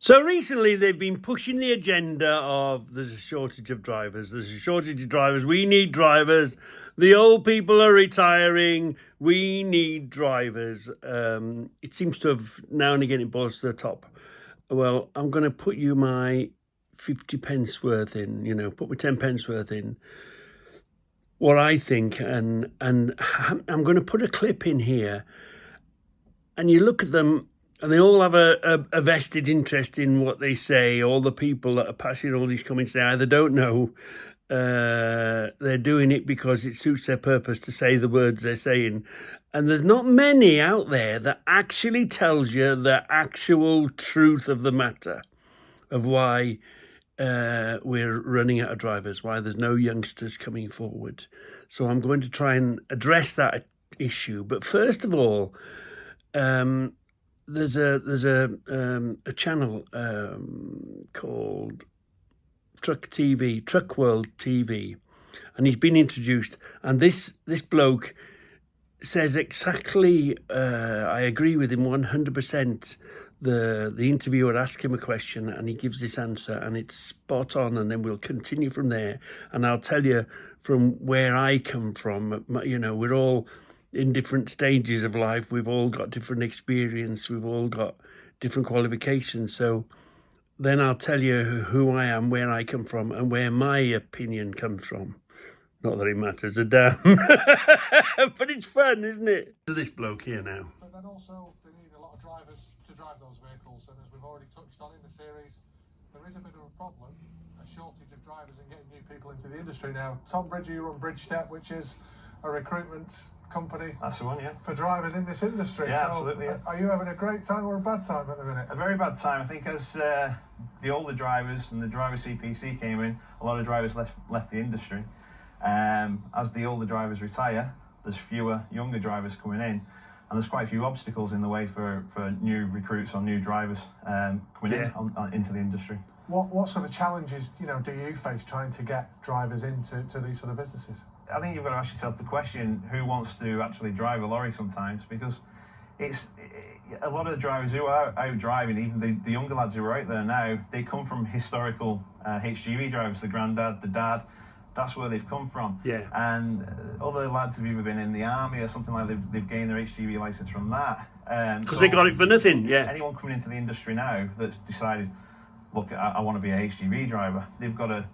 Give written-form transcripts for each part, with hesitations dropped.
So recently they've been pushing the agenda of there's a shortage of drivers. There's a shortage of drivers. We need drivers. The old people are retiring. We need drivers. It seems to have now and again it boils to the top. Well, I'm going to put you my 50 pence worth in, put my 10 pence worth in. What I think, and I'm going to put a clip in here, and you look at them, and they all have a vested interest in what they say. All the people that are passing all these comments, they either don't know, they're doing it because it suits their purpose to say the words they're saying. And there's not many out there that actually tells you the actual truth of the matter, of why we're running out of drivers, why there's no youngsters coming forward. So I'm going to try and address that issue. But first of all, there's a channel called Truck World TV, and he's been introduced. And this bloke says exactly, I agree with him 100%. The interviewer asks him a question and he gives this answer, and it's spot on. And then we'll continue from there. And I'll tell you from where I come from. We're all in different stages of life. We've all got different experience. We've all got different qualifications. So then I'll tell you who I am, where I come from, and where my opinion comes from. Not that it matters a damn, but it's fun, isn't it? This bloke here now. But then also they need a lot of drivers to drive those vehicles, and as we've already touched on in the series, there is a bit of a problem, a shortage of drivers and getting new people into the industry now. Tom Bridger, you run Bridgestep, which is a recruitment company. That's the one, yeah. For drivers in this industry. Yeah, so absolutely. Yeah. Are you having a great time or a bad time at the minute? A very bad time. I think as the older drivers and the driver CPC came in, a lot of drivers left the industry. As the older drivers retire, there's fewer younger drivers coming in, and there's quite a few obstacles in the way for new recruits or new drivers coming in into the industry. What sort of challenges do you face trying to get drivers into these sort of businesses? I think you've got to ask yourself the question, who wants to actually drive a lorry sometimes? Because it's a lot of the drivers who are out driving, even the younger lads who are out there now, they come from historical HGV drivers, the granddad, the dad. That's where they've come from. Yeah. And other lads have either been in the army or something like they've gained their HGV license from that. Because they got it for nothing, yeah. Anyone coming into the industry now that's decided, look, I want to be a HGV driver, they've got to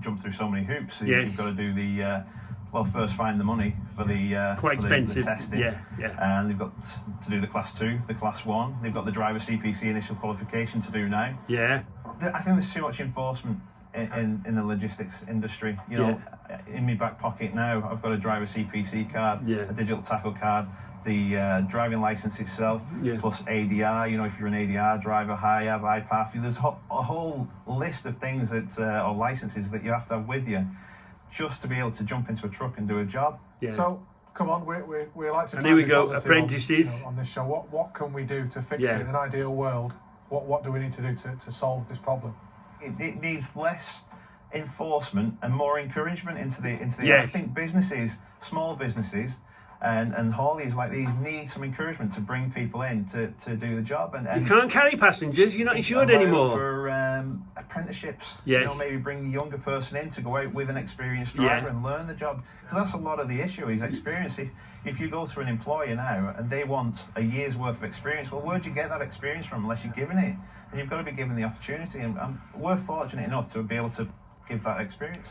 jump through so many hoops. So yes. You've got to do the, first find the money for the quite expensive the testing. Yeah. And they've got to do the class 2, the class 1. They've got the driver CPC initial qualification to do now. Yeah. I think there's too much enforcement in the logistics industry. In my back pocket now, I've got a driver CPC card, a digital tacho card, the driving license itself, plus ADR. If you're an ADR driver, HIAB, IPAF, there's a whole list of things that or licenses that you have to have with you just to be able to jump into a truck and do a job. Yeah. So come on, we like to. And here we go, apprentices on this show. What can we do to fix it in an ideal world? What do we need to do to solve this problem? It needs less enforcement and more encouragement into the. Yes. I think businesses, small businesses, and hauliers like these need some encouragement to bring people in to do the job. And you can't carry passengers. You're not insured anymore. For apprenticeships, yes. Maybe bring a younger person in to go out with an experienced driver and learn the job. Because that's a lot of the issue is experience. If you go to an employer now and they want a year's worth of experience, well, where'd you get that experience from unless you're given it? And you've got to be given the opportunity. And we're fortunate enough to be able to give that experience.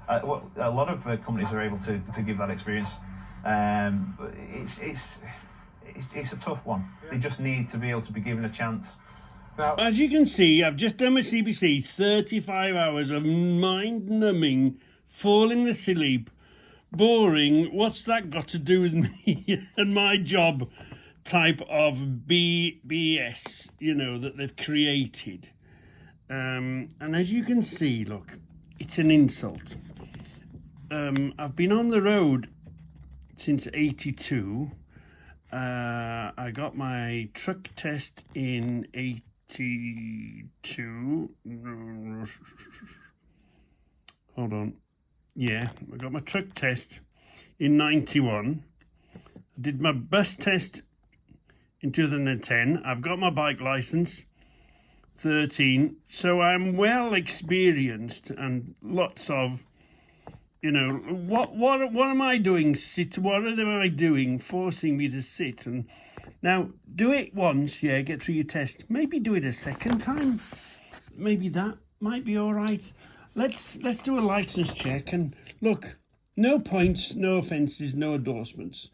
A lot of companies are able to give that experience. But it's a tough one. They just need to be able to be given a chance. Now, as you can see, I've just done my CPC, 35 hours of mind-numbing, falling asleep, boring, what's that got to do with me and my job type of BS, that they've created. And as you can see, look, it's an insult. I've been on the road since 82. I got my truck test in 82. Hold on. Yeah, I got my truck test in 91. I did my bus test in 2010. I've got my bike license 13. So I'm well experienced and lots of, what am I doing? What am I doing? Forcing me to sit. And now do it once, get through your test. Maybe do it a second time. Maybe that might be all right. Let's do a license check and look. No points, no offences, no endorsements.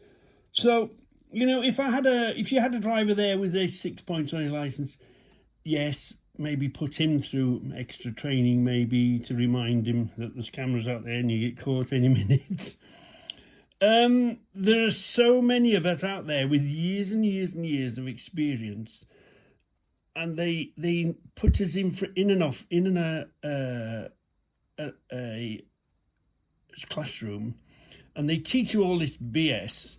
So, if you had a driver there with 6 points on his licence, yes, maybe put him through extra training, maybe to remind him that there's cameras out there and you get caught any minute. There are so many of us out there with years and years and years of experience, and they put us in a classroom, and they teach you all this BS.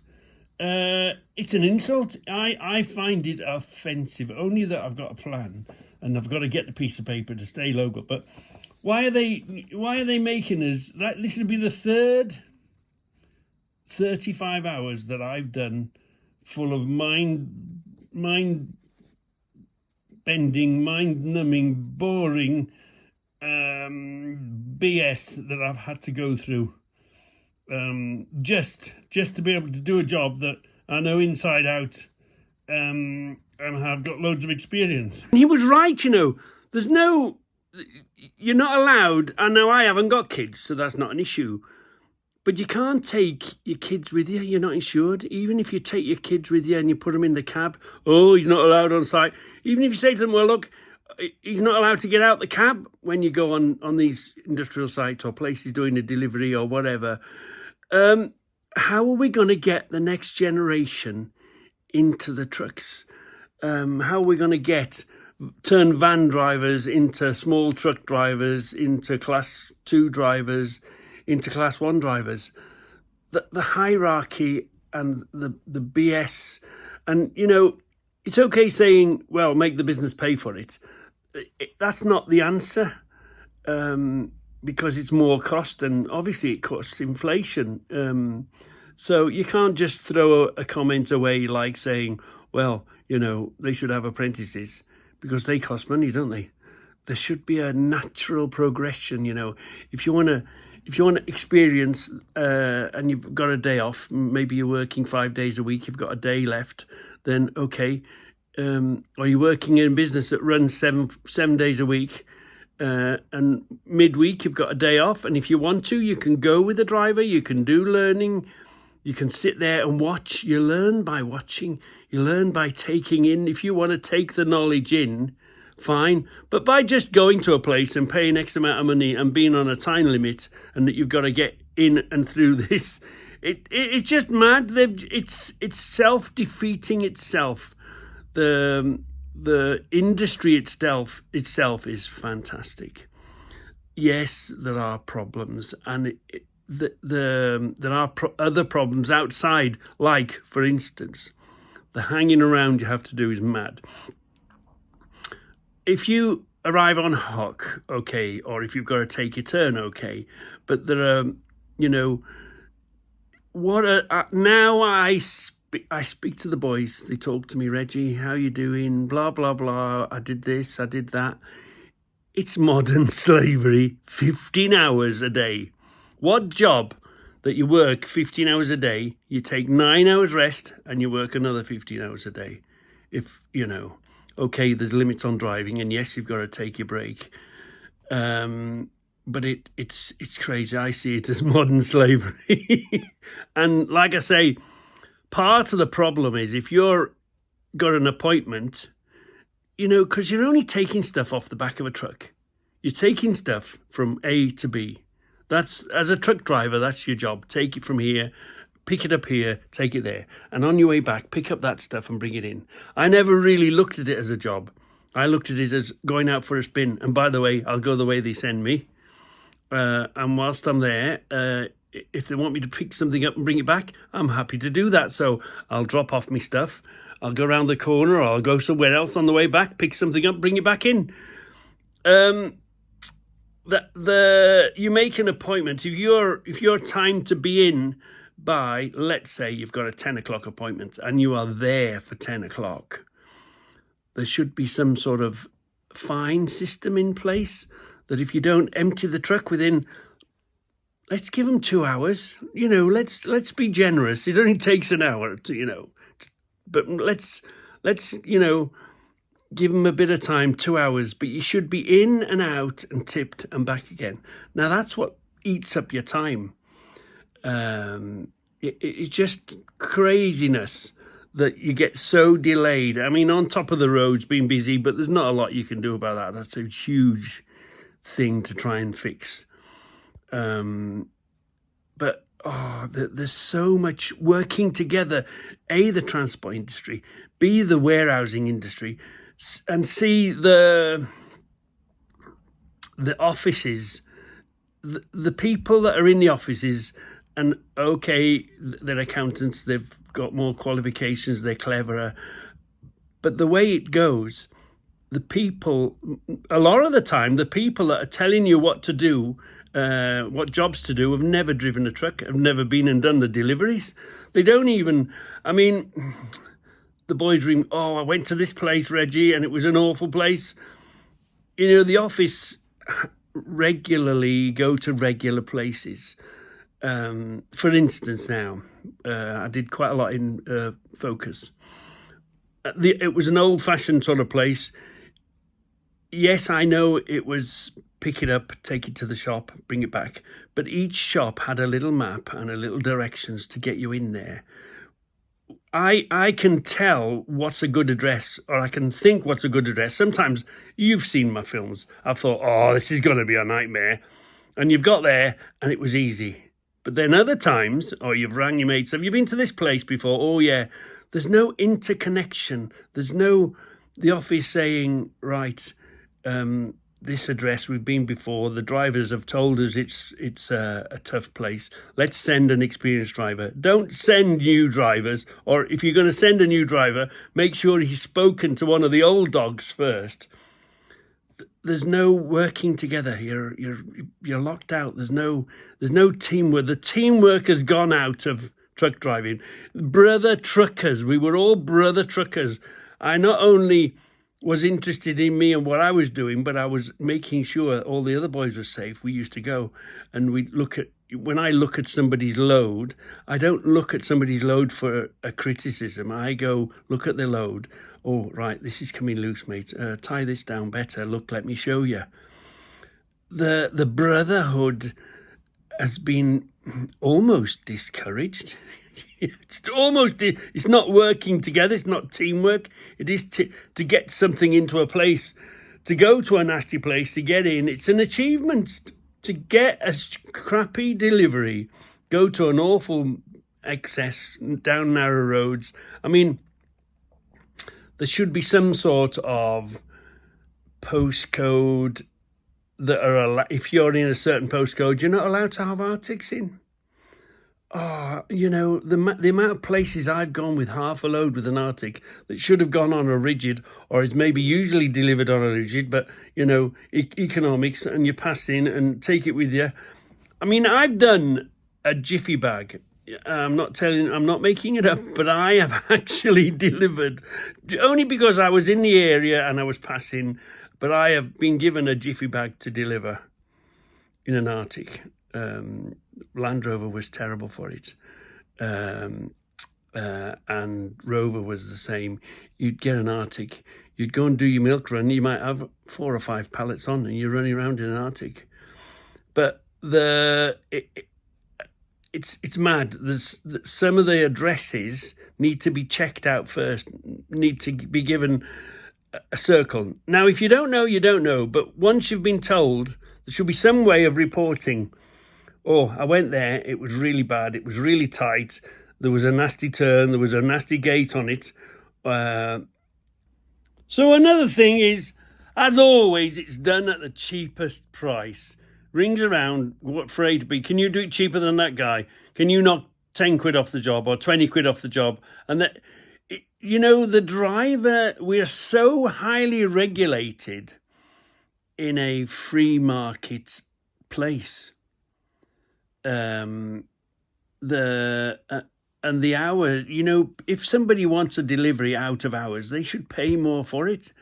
It's an insult. I find it offensive. Only that I've got a plan and I've got to get the piece of paper to stay local. But why are they making us that? This will be the third 35 hours that I've done full of mind bending, mind numbing, boring BS that I've had to go through. Just to be able to do a job that I know inside out, and have got loads of experience. And he was right, there's no, you're not allowed. I know I haven't got kids, so that's not an issue. But you can't take your kids with you. You're not insured. Even if you take your kids with you and you put them in the cab, he's not allowed on site. Even if you say to them, well, look, he's not allowed to get out the cab when you go on these industrial sites or places doing a delivery or whatever. How are we going to get the next generation into the trucks? How are we going to turn van drivers into small truck drivers, into class 2 drivers, into class 1 drivers? The hierarchy and the BS. And, it's okay saying, well, make the business pay for it. That's not the answer. Because it's more cost, and obviously it costs inflation. So you can't just throw a comment away like saying, well, they should have apprentices because they cost money, don't they? There should be a natural progression. If you want to experience and you've got a day off, maybe you're working 5 days a week, you've got a day left, then okay. Or you're working in a business that runs seven days a week, and midweek you've got a day off, and if you want to, you can go with a driver, you can do learning, you can sit there and watch. You learn by watching, you learn by taking in. If you want to take the knowledge in, fine, but by just going to a place and paying X amount of money and being on a time limit and that you've got to get in and through this, it's just mad. It's self-defeating itself. The industry itself is fantastic. Yes, there are problems, and there are other problems outside, like, for instance, the hanging around you have to do is mad. If you arrive on hook, okay, or if you've got to take your turn, okay, but there are, now I speak to the boys. They talk to me, Reggie, how you doing? Blah, blah, blah. I did this, I did that. It's modern slavery, 15 hours a day. What job that you work 15 hours a day, you take 9 hours rest and you work another 15 hours a day? If, okay, there's limits on driving, and yes, you've got to take your break. But it's crazy. I see it as modern slavery. And like I say, part of the problem is if you're got an appointment, because you're only taking stuff off the back of a truck. You're taking stuff from A to B. That's, as a truck driver, that's your job. Take it from here, pick it up here, take it there. And on your way back, pick up that stuff and bring it in. I never really looked at it as a job. I looked at it as going out for a spin. And by the way, I'll go the way they send me. And whilst I'm there, if they want me to pick something up and bring it back, I'm happy to do that. So I'll drop off my stuff. I'll go around the corner, or I'll go somewhere else on the way back, pick something up, bring it back in. You make an appointment. If you're timed to be in by, let's say you've got a 10 o'clock appointment and you are there for 10 o'clock, there should be some sort of fine system in place that if you don't empty the truck within, let's give them 2 hours. Let's be generous. It only takes an hour but let's give them a bit of time, 2 hours. But you should be in and out and tipped and back again. Now that's what eats up your time. It's just craziness that you get so delayed. I mean, on top of the roads being busy, but there's not a lot you can do about that. That's a huge thing to try and fix. But there's so much working together. A, the transport industry, B, the warehousing industry, and C, the offices, the people that are in the offices. And okay, they're accountants, they've got more qualifications, they're cleverer. But the way it goes, the people, a lot of the time, the people that are telling you what to do, what jobs to do, have never driven a truck, have never been and done the deliveries. They don't even, I mean, the boys dream, oh, I went to this place, Reggie, and it was an awful place. The office regularly go to regular places. For instance, now, I did quite a lot in Focus. It was an old-fashioned sort of place. Yes, I know it was pick it up, take it to the shop, bring it back. But each shop had a little map and a little directions to get you in there. I can tell what's a good address, or I can think what's a good address. Sometimes you've seen my films. I've thought, oh, this is going to be a nightmare. And you've got there and it was easy. But then other times, you've rang your mates, have you been to this place before? Oh, yeah. There's no interconnection. There's no, the office saying, right, this address, we've been before. The drivers have told us it's a tough place. Let's send an experienced driver. Don't send new drivers, or if you're going to send a new driver, make sure he's spoken to one of the old dogs first. There's no working together. You're locked out. There's no teamwork. The teamwork has gone out of truck driving. Brother truckers. We were all brother truckers. I not only was interested in me and what I was doing, but I was making sure all the other boys were safe. We used to go and when I look at somebody's load, I don't look at somebody's load for a criticism. I go look at their load. Oh, right, this is coming loose, mate. Tie this down better. Look, let me show you. The brotherhood has been almost discouraged. It's not working together. It's not teamwork. It is to get something into a place, to go to a nasty place, to get in. It's an achievement. To get a crappy delivery, go to an awful excess, down narrow roads. I mean, there should be some sort of postcode that are if you're in a certain postcode, you're not allowed to have Arctics in. Oh, the amount of places I've gone with half a load with an Arctic that should have gone on a rigid, or is maybe usually delivered on a rigid, but, economics, and you pass in and take it with you. I mean, I've done a jiffy bag. I'm not making it up, but I have actually delivered, only because I was in the area and I was passing, but I have been given a jiffy bag to deliver in an Arctic. Land Rover was terrible for it, and Rover was the same. You'd get an Arctic, you'd go and do your milk run, you might have 4 or 5 pallets on and you're running around in an Arctic. But it's mad. Some of the addresses need to be checked out first, need to be given a circle. Now, if you don't know, you don't know, but once you've been told, there should be some way of reporting. Oh, I went there, it was really bad, it was really tight, there was a nasty turn, there was a nasty gate on it. So another thing is, as always, it's done at the cheapest price. Rings around for A to B. Can you do it cheaper than that guy? Can you knock 10 quid off the job or 20 quid off the job? And the driver, we're so highly regulated in a free market place. And the hour, if somebody wants a delivery out of hours, they should pay more for it.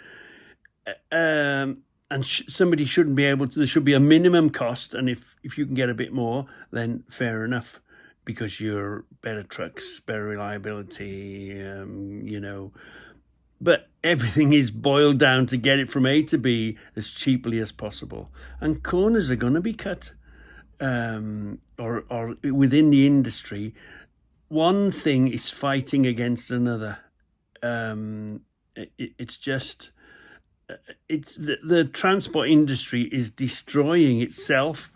and somebody shouldn't be able to. There should be a minimum cost, and if you can get a bit more, then fair enough, because you're better trucks, better reliability, But everything is boiled down to get it from A to B as cheaply as possible, and corners are going to be cut, or within the industry. One thing is fighting against another. It's just. It's the transport industry is destroying itself,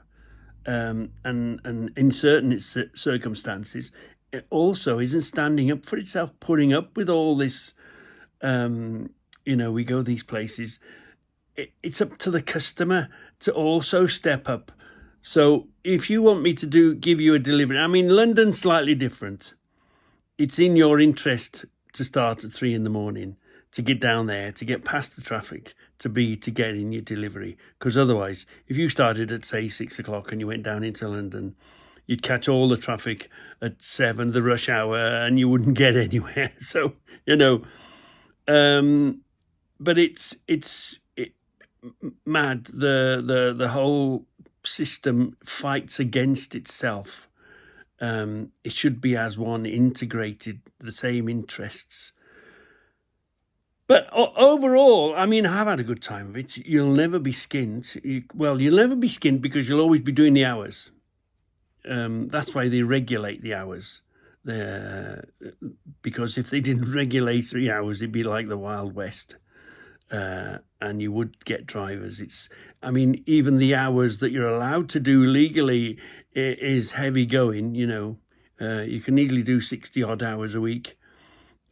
and in certain circumstances, it also isn't standing up for itself, putting up with all this. We go these places. It's up to the customer to also step up. So if you want me to give you a delivery, I mean, London's slightly different. It's in your interest to start at 3 a.m, to get down there, to get past the traffic, to get in your delivery. Because otherwise, if you started at, say, 6 o'clock and you went down into London, you'd catch all the traffic at 7, the rush hour, and you wouldn't get anywhere. So, but it's mad. The whole system fights against itself. It should be as one, integrated, the same interests. But overall, I mean, I've had a good time of it. You'll never be skinned. You'll never be skinned because you'll always be doing the hours. That's why they regulate the hours. Because if they didn't regulate 3 hours, it'd be like the Wild West. And you would get drivers. Even the hours that you're allowed to do legally is heavy going, you can easily do 60 odd hours a week.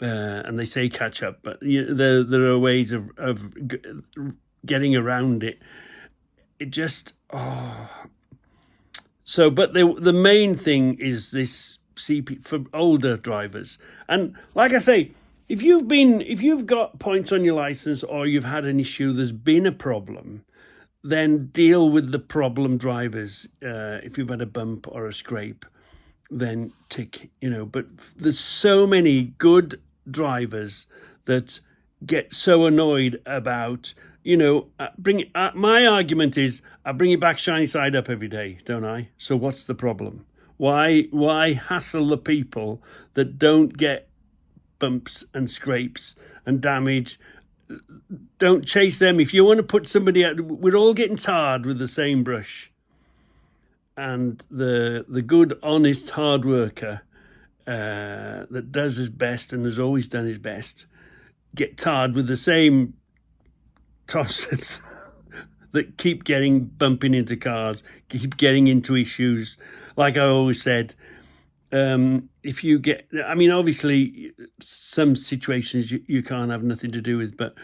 And they say catch up, but there are ways of getting around it. It just, So, but the main thing is this CP for older drivers. And like I say, if you've got points on your license or you've had an issue, there's been a problem, then deal with the problem drivers. If you've had a bump or a scrape, then tick, but there's so many good drivers that get so annoyed about, my argument is I bring it back shiny side up every day, don't I? So what's the problem? Why hassle the people that don't get bumps and scrapes and damage? Don't chase them. If you want to put somebody out, we're all getting tarred with the same brush. And the good, honest, hard worker that does his best and has always done his best get tarred with the same tossers that keep bumping into cars, keep getting into issues. Like I always said, if you get, obviously some situations you can't have nothing to do with, but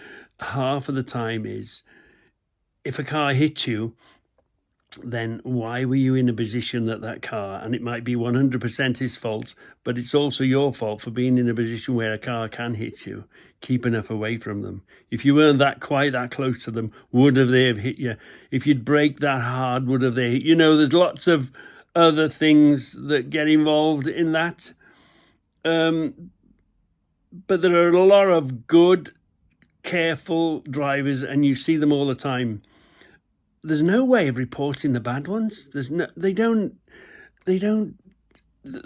half of the time is if a car hits you, then why were you in a position that car, and it might be 100% his fault, but it's also your fault for being in a position where a car can hit you. Keep enough away from them. If you weren't quite that close to them, would they have hit you? If you'd brake that hard, would have they hit you? There's lots of other things that get involved in that. But there are a lot of good, careful drivers, and you see them all the time. There's no way of reporting the bad ones. There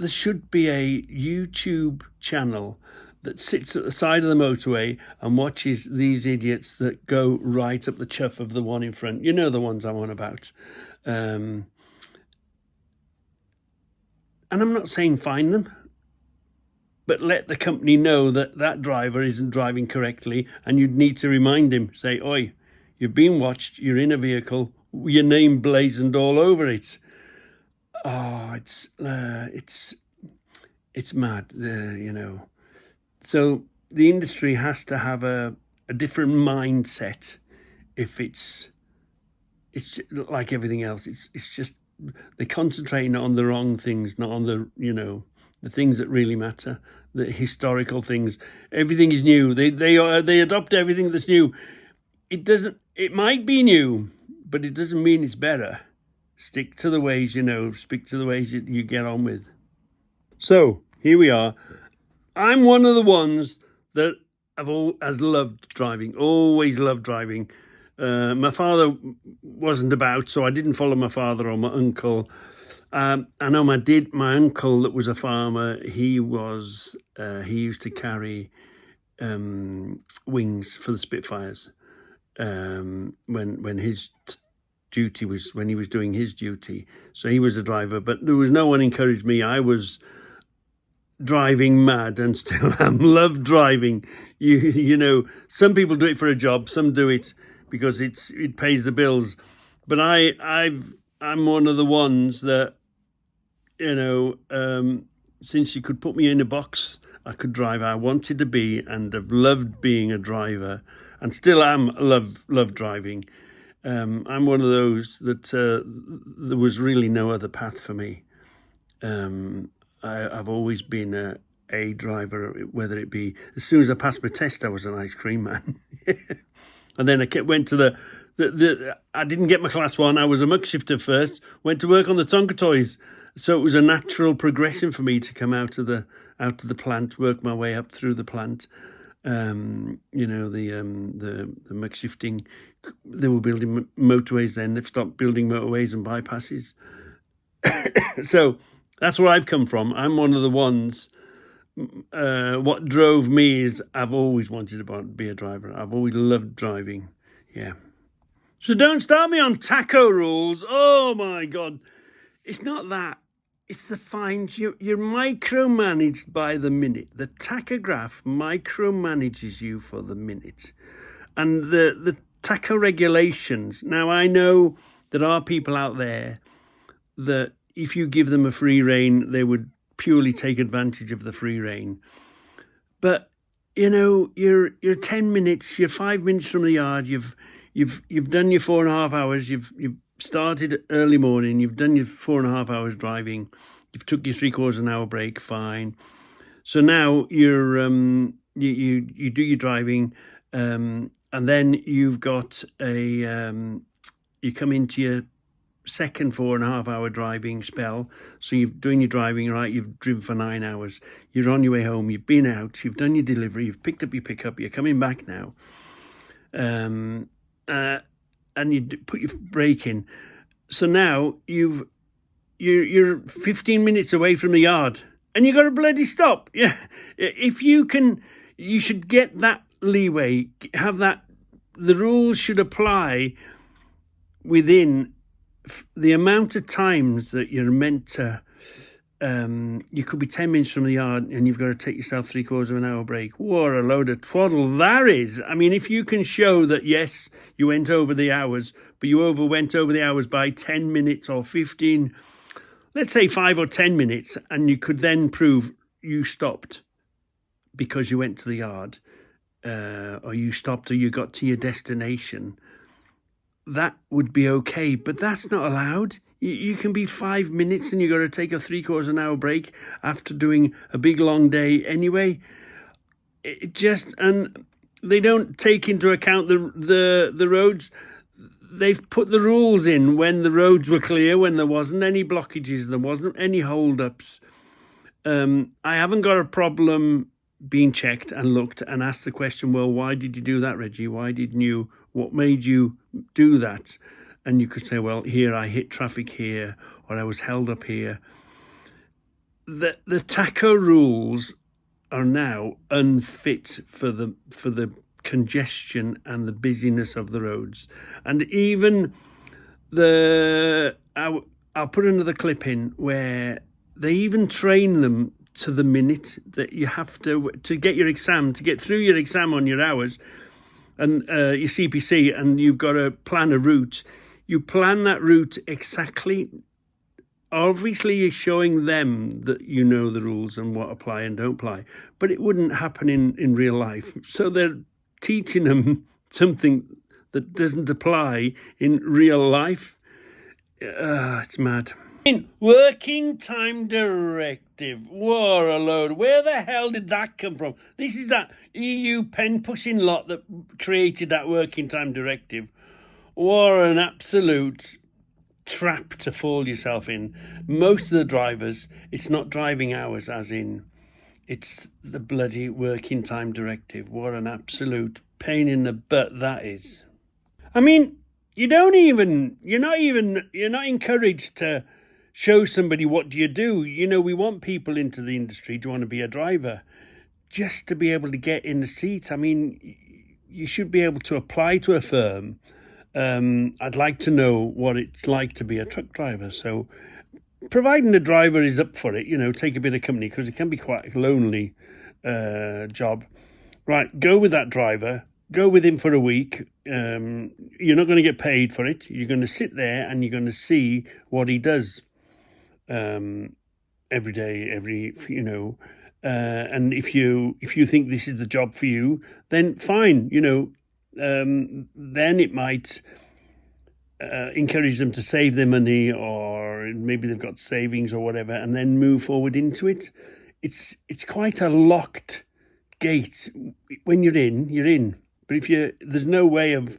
should be a YouTube channel that sits at the side of the motorway and watches these idiots that go right up the chuff of the one in front. You know the ones I'm on about. And I'm not saying fine them, but let the company know that driver isn't driving correctly, and you'd need to remind him, say, oi, you've been watched, you're in a vehicle, your name blazoned all over it. Oh, it's mad, So the industry has to have a different mindset. If it's like everything else, it's just they're concentrating on the wrong things, not on the things that really matter, the historical things. Everything is new. They adopt everything that's new. It might be new, but it doesn't mean it's better. Stick to the ways stick to the ways you get on with. So here we are. I'm one of the ones that has loved driving, always loved driving. My father wasn't about, so I didn't follow my father or my uncle. I know my uncle that was a farmer. He used to carry wings for the Spitfires when his duty was, when he was doing his duty. So he was a driver, but there was no one encouraged me. I was driving mad and still am. Love driving. You know, some people do it for a job, some do it because it pays the bills. But I'm one of the ones that, you know, since you could put me in a box, I could drive. I wanted to be, and I've loved being a driver, and still am. Love driving. I'm one of those that there was really no other path for me. I've always been a driver, whether it be, as soon as I passed my test, I was an ice cream man. And then I went to I didn't get my class 1. I was a muck shifter first, went to work on the Tonka toys. So it was a natural progression for me to come out of the plant, work my way up through the plant. You know, the muck shifting, they were building motorways then. They've stopped building motorways and bypasses. So that's where I've come from. I'm one of the ones. What drove me is I've always wanted to be a driver. I've always loved driving. Yeah. So don't start me on tacho rules. Oh my God. It's not that. It's the fines. You're micromanaged by the minute. The tachograph micromanages you for the minute. And the tacho regulations. Now, I know there are people out there that if you give them a free rein, they would purely take advantage of the free rein. But, you know, you're 10 minutes, you're 5 minutes from the yard, you've done your 4.5 hours, you've started early morning, you've done your 4.5 hours driving, you've took your 3/4 an hour break, fine. So now you're you do your driving, and then you've got you come into your second 4.5 hour driving spell. So you're doing your driving, right? You've driven for 9 hours. You're on your way home. You've been out. You've done your delivery. You've picked up your pickup. You're coming back now. And you put your brake in. So now you're 15 minutes away from the yard, and you got to bloody stop. Yeah, if you can, you should get that leeway. Have that. The rules should apply within the amount of times that you're meant to. You could be 10 minutes from the yard and you've got to take yourself 3/4 an hour break. What a load of twaddle that is. I mean, if you can show that, yes, you went over the hours, but you went over the hours by 10 minutes or 15, let's say 5 or 10 minutes, and you could then prove you stopped because you went to the yard, or you stopped or you got to your destination, that would be okay. But that's not allowed. You can be 5 minutes and you've got to take a 3/4 an hour break after doing a big long day anyway. And they don't take into account the roads. They've put the rules in when the roads were clear, when there wasn't any blockages, there wasn't any hold-ups. I haven't got a problem being checked and looked and asked the question, well, why did you do that, Reggie? What made you do that? And you could say, well, here I hit traffic here, or I was held up here. The tacho rules are now unfit for the congestion and the busyness of the roads. And even I'll put another clip in where they even train them to the minute that you have to get your exam, to get through your exam on your hours and your CPC, and you've got to plan a route. You plan that route exactly. Obviously, you're showing them that you know the rules and what apply and don't apply, but it wouldn't happen in real life. So they're teaching them something that doesn't apply in real life. It's mad. Working Time Directive. What a load. Where the hell did that come from? This is that EU pen-pushing lot that created that Working Time Directive. What an absolute trap to fall yourself in. Most of the drivers, it's not driving hours as in, it's the bloody Working Time Directive. What an absolute pain in the butt that is. I mean, you're not encouraged to show somebody what do you do. You know, we want people into the industry to want to be a driver, just to be able to get in the seat. I mean, you should be able to apply to a firm. I'd like to know what it's like to be a truck driver. So, providing the driver is up for it, you know, take a bit of company, because it can be quite a lonely job. Right, go with that driver. Go with him for a week. You're not going to get paid for it. You're going to sit there and you're going to see what he does every day, and if you think this is the job for you, then fine, then it might encourage them to save their money, or maybe they've got savings or whatever, and then move forward into it. It's quite a locked gate. When you're in, you're in. But there's no way of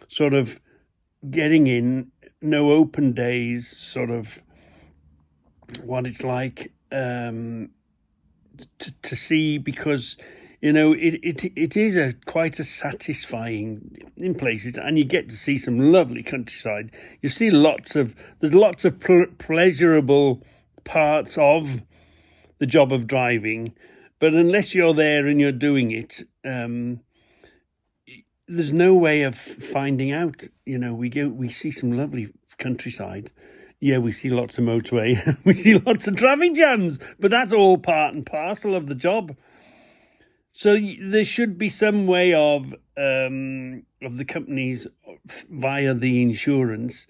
sort of getting in, no open days, sort of what it's like to see, because it is quite a satisfying in places, and you get to see some lovely countryside. You see there's lots of pleasurable parts of the job of driving, but unless you're there and you're doing it, there's no way of finding out. We see some lovely countryside. Yeah, we see lots of motorway, we see lots of traffic jams, but that's all part and parcel of the job. So there should be some way of the companies via the insurance,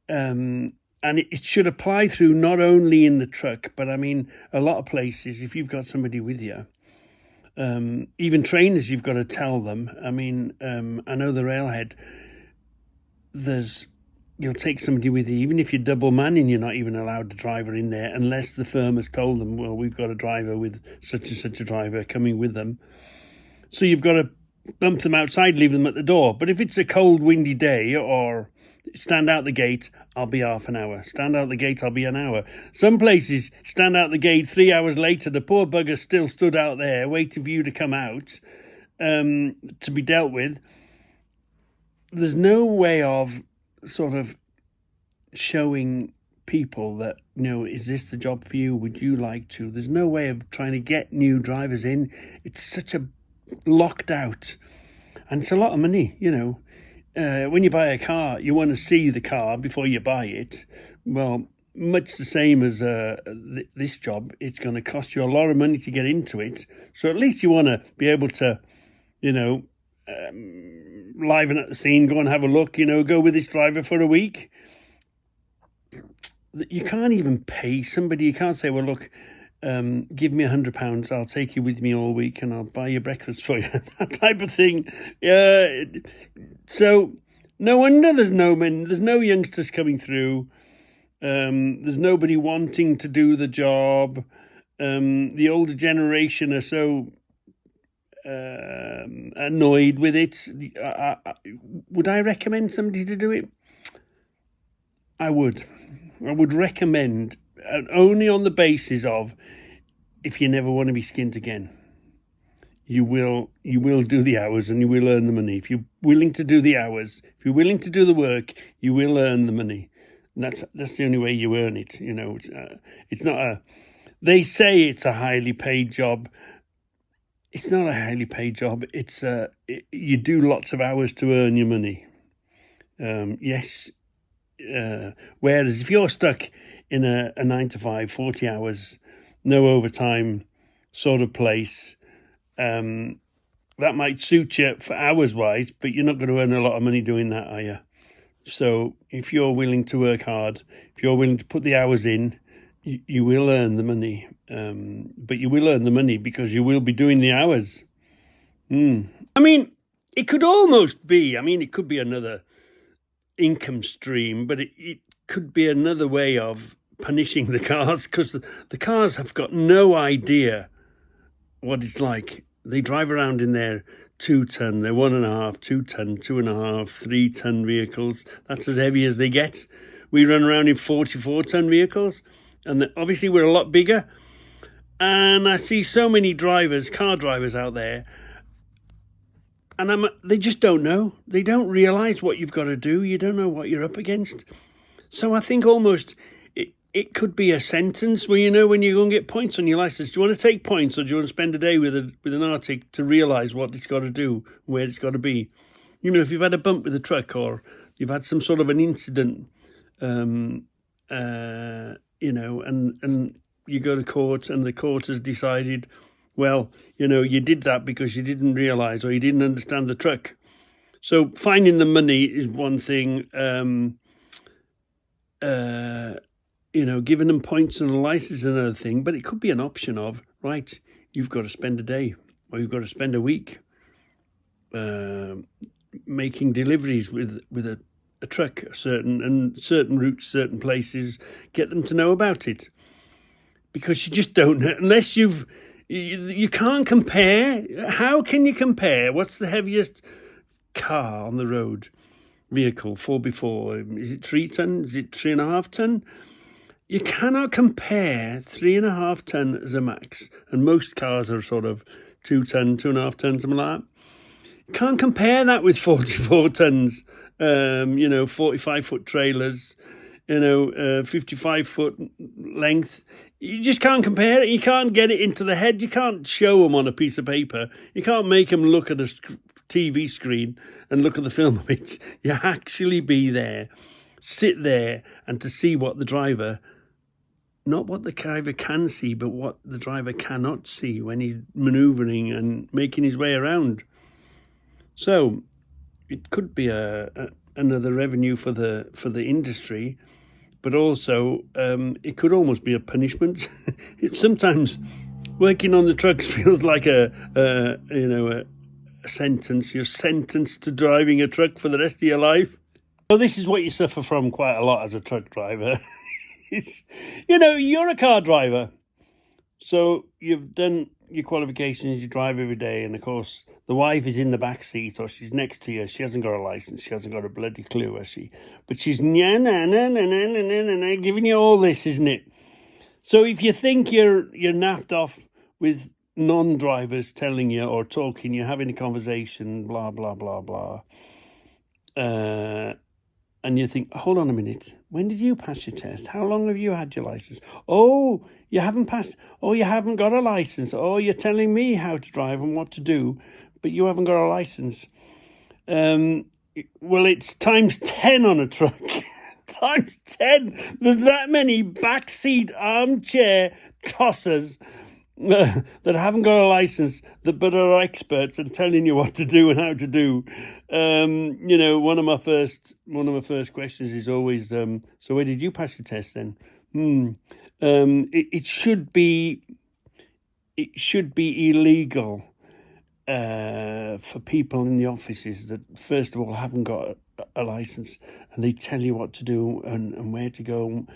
and it should apply through not only in the truck, but I mean, a lot of places, if you've got somebody with you, even trainers, you've got to tell them. I mean, I know the railhead, you'll take somebody with you, even if you're double manning, you're not even allowed a driver in there unless the firm has told them, well, we've got a driver with such and such a driver coming with them. So you've got to bump them outside, leave them at the door. But if it's a cold, windy day, or stand out the gate, I'll be half an hour. Stand out the gate, I'll be an hour. Some places, stand out the gate, 3 hours later, the poor bugger still stood out there waiting for you to come out to be dealt with. There's no way of sort of showing people that, is this the job for you? Would you like to? There's no way of trying to get new drivers in. It's such a locked out, and it's a lot of money. When you buy a car, you want to see the car before you buy it. Well, much the same as this job, it's going to cost you a lot of money to get into it. So at least you want to be able to, liven up the scene, go and have a look, go with this driver for a week. You can't even pay somebody. You can't say, well, look, give me £100, I'll take you with me all week and I'll buy you breakfast for you. That type of thing. So no wonder there's no youngsters coming through. There's nobody wanting to do the job. The older generation are so annoyed with it. Would I recommend somebody to do it? I would recommend, only on the basis of, if you never want to be skint again, you will do the hours and you will earn the money. If you're willing to do the hours, if you're willing to do the work, you will earn the money. And that's the only way you earn it. It's not they say it's a highly paid job. It's not a highly paid job. It's you do lots of hours to earn your money. Yes. Whereas if you're stuck in a 9 to 5, 40 hours, no overtime sort of place, that might suit you for hours wise, but you're not going to earn a lot of money doing that, are you? So if you're willing to work hard, if you're willing to put the hours in, you will earn the money. But you will earn the money because you will be doing the hours. I mean, it could almost be, it could be another income stream, but it could be another way of punishing the cars, because the cars have got no idea what it's like. They drive around in their 2-ton, they're 1.5, 2-ton, 2.5, 3-ton vehicles. That's as heavy as they get. We run around in 44-ton vehicles, and obviously we're a lot bigger. And I see so many car drivers out there, and they just don't know. They don't realise what you've got to do. You don't know what you're up against. So I think almost it could be a sentence where, you know, when you go and get points on your licence, do you want to take points, or do you want to spend a day with an Arctic to realise what it's got to do, where it's got to be? You know, if you've had a bump with a truck, or you've had some sort of an incident, you know, and you go to court and the court has decided, well, you know, you did that because you didn't realise or you didn't understand the truck. So finding the money is one thing. You know, giving them points on a license is another thing, but it could be an option of, right, you've got to spend a day or you've got to spend a week making deliveries with a truck, certain routes, certain places, get them to know about it. Because you just don't know, unless you can't compare. How can you compare? What's the heaviest car on the road? Vehicle, 4x4, is it 3 ton? Is it 3.5 ton? You cannot compare 3.5 ton as a max, and most cars are sort of 2 ton, 2.5 ton, something like that. You can't compare that with 44 tons, you know, 45-foot trailers, you know, 55-foot length. You just can't compare it. You can't get it into the head. You can't show them on a piece of paper. You can't make them look at a TV screen and look at the film of it. You actually be there, sit there, and to see what the driver, not what the driver can see, but what the driver cannot see when he's manoeuvring and making his way around. So it could be another revenue for the industry, but also it could almost be a punishment. Sometimes working on the trucks feels like a sentence. You're sentenced to driving a truck for the rest of your life. Well, this is what you suffer from quite a lot as a truck driver. You know, you're a car driver, so you've done your qualifications, you drive every day, and of course the wife is in the back seat or she's next to you. She hasn't got a license, she hasn't got a bloody clue, has she? But she's giving you all this, isn't it? So if you think you're naffed off with non-drivers telling you or talking, you're having a conversation, blah blah blah blah, and you think, hold on a minute, when did you pass your test? How long have you had your license? Oh, you haven't passed. Oh, you haven't got a license. Oh, you're telling me how to drive and what to do, but you haven't got a license. Well, it's times 10 on a truck. Times 10. There's that many backseat armchair tossers that haven't got a license, but are experts and telling you what to do and how to do. You know, one of my first questions is always, so where did you pass your test then? It should be illegal for people in the offices that first of all haven't got a license, and they tell you what to do and where to go.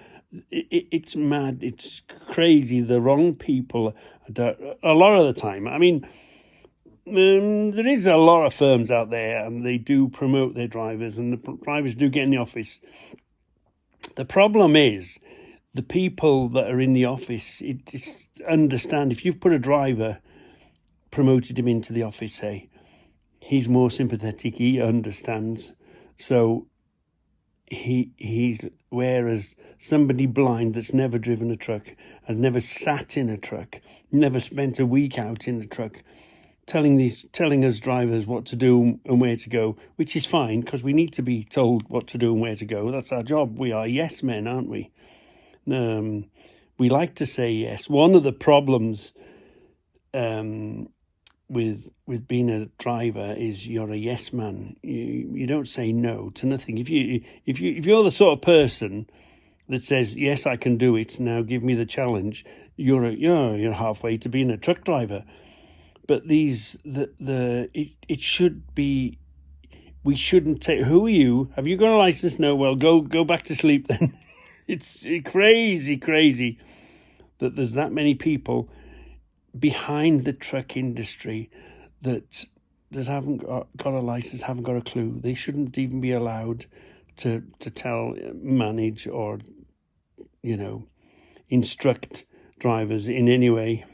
It's mad. It's crazy. The wrong people a lot of the time. I mean, there is a lot of firms out there, and they do promote their drivers, and the drivers do get in the office. The problem is the people that are in the office. It's understand, if you've put a driver, promoted him into the office, say, he's more sympathetic, he understands. So he's, whereas somebody blind that's never driven a truck, has never sat in a truck, never spent a week out in a truck, telling us drivers what to do and where to go, which is fine because we need to be told what to do and where to go. That's our job. We are yes men, aren't we? We like to say yes. One of the problems with being a driver is you're a yes man. You don't say no to nothing. If you're the sort of person that says yes, I can do it, now give me the challenge, you're halfway to being a truck driver. But it should be, we shouldn't take, who are you? Have you got a license? No, well, go back to sleep then. It's crazy that there's that many people behind the truck industry that haven't got a license, haven't got a clue. They shouldn't even be allowed to manage or, instruct drivers in any way.